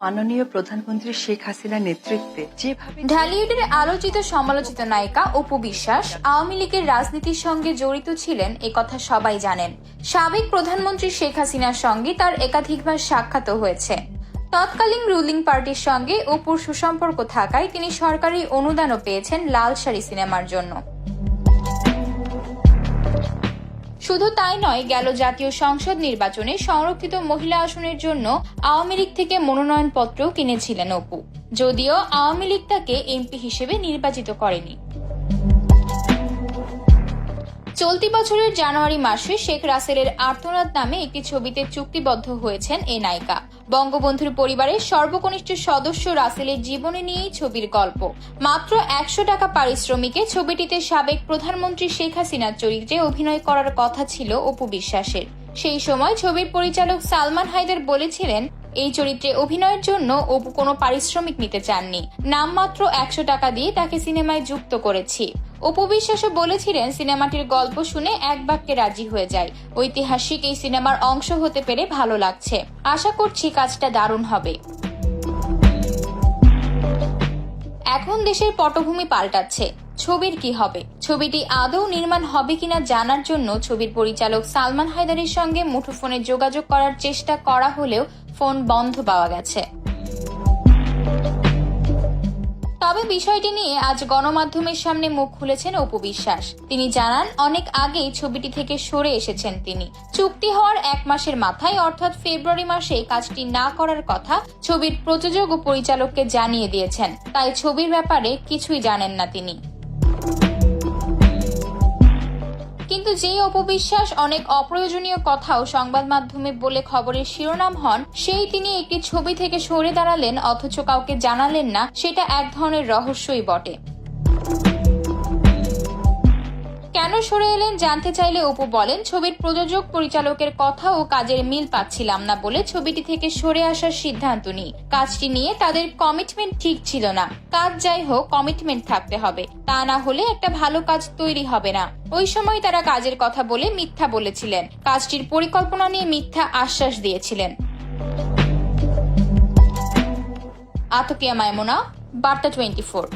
মাননীয় প্রধানমন্ত্রী শেখ হাসিনার নেতৃত্বে যেভাবে ঢালিউডের আলোচিত সমালোচিত নায়িকা অপু বিশ্বাস আওয়ামী লীগের রাজনীতির সঙ্গে জড়িত ছিলেন একথা সবাই জানেন। সাবেক প্রধানমন্ত্রী শেখ হাসিনার সঙ্গে তার একাধিকবার সাক্ষাৎও হয়েছে। তৎকালীন রুলিং পার্টির সঙ্গে অপুর সুসম্পর্ক থাকায় তিনি সরকারি অনুদানও পেয়েছেন লাল সারি সিনেমার জন্য। শুধু তাই নয়, গেল জাতীয় সংসদ নির্বাচনে সংরক্ষিত মহিলা আসনের জন্য আওয়ামী লীগ থেকে মনোনয়নপত্রও কিনেছিলেন অপু, যদিও আওয়ামী লীগ তাকে এমপি হিসেবে নির্বাচিত করেনি। চলতি বছরের জানুয়ারি মাসে শেখ রাসেলের আর্তনাদ নামে একটি ছবিতে চুক্তিবদ্ধ হয়েছেন এই নায়িকা। বঙ্গবন্ধুর পরিবারের সর্বকনিষ্ঠ সদস্য রাসেলের জীবনী নিয়েই ছবির গল্প। মাত্র ১০০ টাকা পারিশ্রমিকে ছবিটিতে সাবেক প্রধানমন্ত্রী শেখ হাসিনার চরিত্রে অভিনয় করার কথা ছিল অপু বিশ্বাসের। সেই সময় ছবির পরিচালক সালমান হায়দার বলেছিলেন, এই চরিত্রে অভিনয়ের জন্য অপু কোনো পারিশ্রমিক নিতে চাননি, নামমাত্র ১০০ টাকা দিয়ে তাকে সিনেমায় যুক্ত করেছি। অপু বিশ্বাসও বলেছিলেন, সিনেমাটির গল্প শুনে এক বাক্যে রাজি হয়ে যায়। ঐতিহাসিক এই সিনেমার অংশ হতে পেরে ভালো লাগছে, আশা করছি কাজটা দারুণ হবে। এখন দেশের পটভূমি পাল্টাচ্ছে, ছবির কি হবে? ছবিটি আদৌ নির্মাণ হবে কিনা জানার জন্য ছবির পরিচালক সালমান হায়দারের সঙ্গে মুঠোফোনে যোগাযোগ করার চেষ্টা করা হলেও ফোন বন্ধ পাওয়া গেছে। তবে বিষয়টি নিয়ে আজ গণমাধ্যমের সামনে মুখ খুলেছেন অপু বিশ্বাস। তিনি জানান, অনেক আগেই ছবিটি থেকে সরে এসেছেন তিনি। চুক্তি হওয়ার ১ মাসের মাথায় অর্থাৎ ফেব্রুয়ারি মাসে কাজটি না করার কথা ছবির প্রযোজক ও পরিচালককে জানিয়ে দিয়েছেন, তাই ছবির ব্যাপারে কিছুই জানেন না তিনি। কিন্তু যেই অপু বিশ্বাস অনেক অপ্রয়োজনীয় কথাও সংবাদ মাধ্যমে বলে খবরের শিরোনাম হন, সেই তিনি একটি ছবি থেকে সরে দাঁড়ালেন অথচ কাউকে জানালেন না, সেটা এক ধরনের রহস্যই বটে। কেন সরে এলেন জানতে চাইলে অপু বলেন, ছবির প্রযোজক পরিচালকের কথা ও কাজের মিল পাচ্ছিলাম না বলে ছবিটি থেকে সরে আসার সিদ্ধান্ত নিই। কাজটি নিয়ে তাদের কমিটমেন্ট ঠিক ছিল না। কাজ যাই হোক, কমিটমেন্ট থাকতে হবে, তা না হলে একটা ভালো কাজ তৈরি হবে না। ওই সময় তারা কাজের কথা বলে মিথ্যা বলেছিলেন, কাজটির পরিকল্পনা নিয়ে মিথ্যা আশ্বাস দিয়েছিলেন। আতকিয়া মাইমুনা, বার্তা 24।